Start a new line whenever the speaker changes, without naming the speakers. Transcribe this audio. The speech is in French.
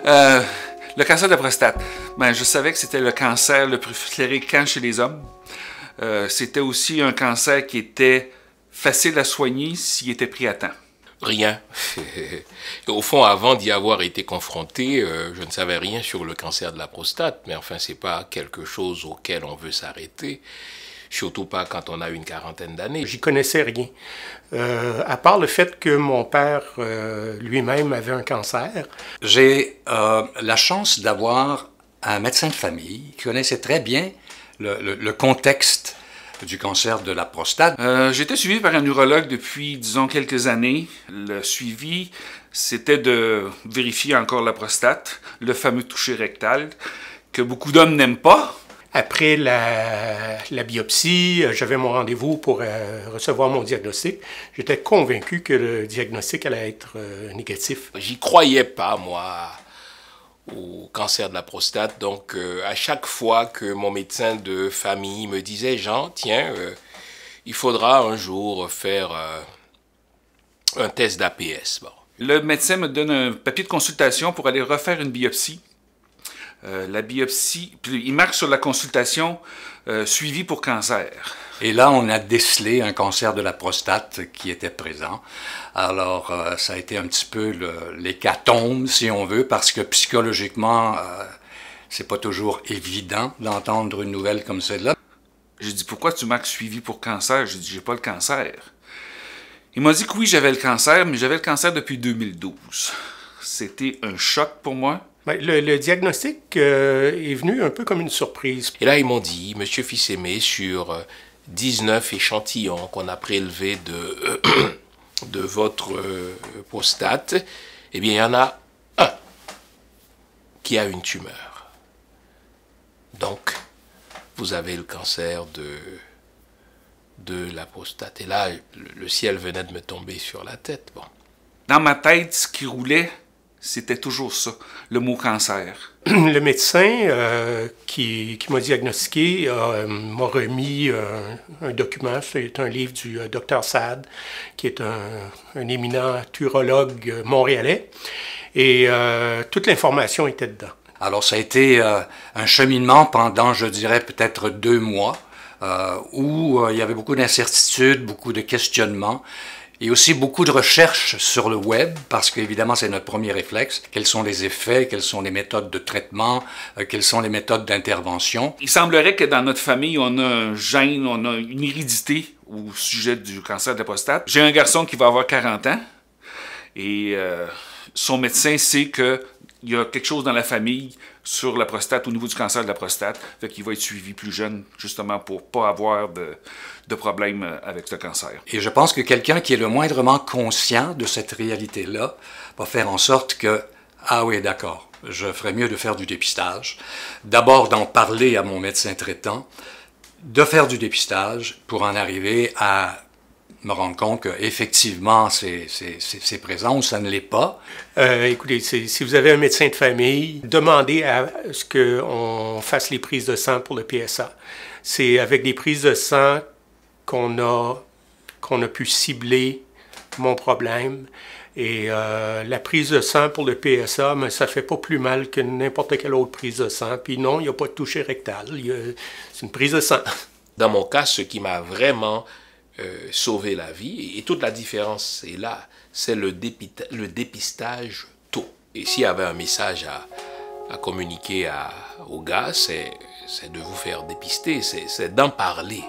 Euh, le cancer de la prostate. Ben, je savais que c'était le cancer le plus fréquent chez les hommes. C'était aussi un cancer qui était facile à soigner s'il était pris à temps.
Rien. Au fond, avant d'y avoir été confronté, je ne savais rien sur le cancer de la prostate, mais enfin, c'est pas quelque chose auquel on veut s'arrêter, surtout pas quand on a une quarantaine d'années.
J'y connaissais rien, à part le fait que mon père lui-même avait un cancer.
J'ai la chance d'avoir un médecin de famille qui connaissait très bien le contexte du cancer de la prostate.
J'ai été suivi par un urologue depuis, disons, quelques années. Le suivi, c'était de vérifier encore la prostate, le fameux toucher rectal, que beaucoup d'hommes n'aiment pas.
Après la biopsie, j'avais mon rendez-vous pour recevoir mon diagnostic. J'étais convaincu que le diagnostic allait être négatif.
J'y croyais pas, moi, au cancer de la prostate. Donc, à chaque fois que mon médecin de famille me disait « Jean, tiens, il faudra un jour faire un test d'APS. » Bon.
Le médecin me donne un papier de consultation pour aller refaire une biopsie. La biopsie, puis il marque sur la consultation suivi pour cancer.
Et là, on a décelé un cancer de la prostate qui était présent. Alors, ça a été un petit peu l'hécatombe, si on veut, parce que psychologiquement, c'est pas toujours évident d'entendre une nouvelle comme celle-là.
J'ai dit, pourquoi tu marques suivi pour cancer? J'ai dit, j'ai pas le cancer. Il m'a dit que oui, j'avais le cancer, mais j'avais le cancer depuis 2012. C'était un choc pour moi.
Le diagnostic est venu un peu comme une surprise.
Et là, ils m'ont dit, Monsieur Fils-Aimé, sur 19 échantillons qu'on a prélevés de votre prostate, eh bien, il y en a un qui a une tumeur. Donc, vous avez le cancer de la prostate. Et là, le ciel venait de me tomber sur la tête. Bon.
Dans ma tête, ce qui roulait, c'était toujours ça, le mot cancer.
Le médecin qui m'a diagnostiqué m'a remis un document. C'est un livre du Dr Saad, qui est un éminent urologue montréalais. Et toute l'information était dedans.
Alors, ça a été un cheminement pendant, je dirais, peut-être 2 mois, où il y avait beaucoup d'incertitudes, beaucoup de questionnements. Et aussi beaucoup de recherches sur le web, parce qu'évidemment, c'est notre premier réflexe. Quels sont les effets, quelles sont les méthodes de traitement, quelles sont les méthodes d'intervention.
Il semblerait que dans notre famille, on a un gène, on a une hérédité au sujet du cancer de la prostate. J'ai un garçon qui va avoir 40 ans, et son médecin sait qu'il y a quelque chose dans la famille sur la prostate, au niveau du cancer de la prostate, fait qu'il va être suivi plus jeune, justement pour pas avoir de problème avec le cancer.
Et je pense que quelqu'un qui est le moindrement conscient de cette réalité-là va faire en sorte que, ah oui, d'accord, je ferais mieux de faire du dépistage. D'abord d'en parler à mon médecin traitant, de faire du dépistage pour en arriver à me rendre compte qu'effectivement, c'est présent ou ça ne l'est pas.
Écoutez, si vous avez un médecin de famille, demandez à ce qu'on fasse les prises de sang pour le PSA. C'est avec des prises de sang qu'on a pu cibler mon problème. Et la prise de sang pour le PSA, mais ça fait pas plus mal que n'importe quelle autre prise de sang. Puis non, il n'y a pas de toucher rectal. C'est une prise de sang.
Dans mon cas, ce qui m'a vraiment sauvé la vie, et toute la différence est là, c'est le dépistage tôt. Et s'il y avait un message à communiquer aux gars, c'est de vous faire dépister, c'est d'en parler.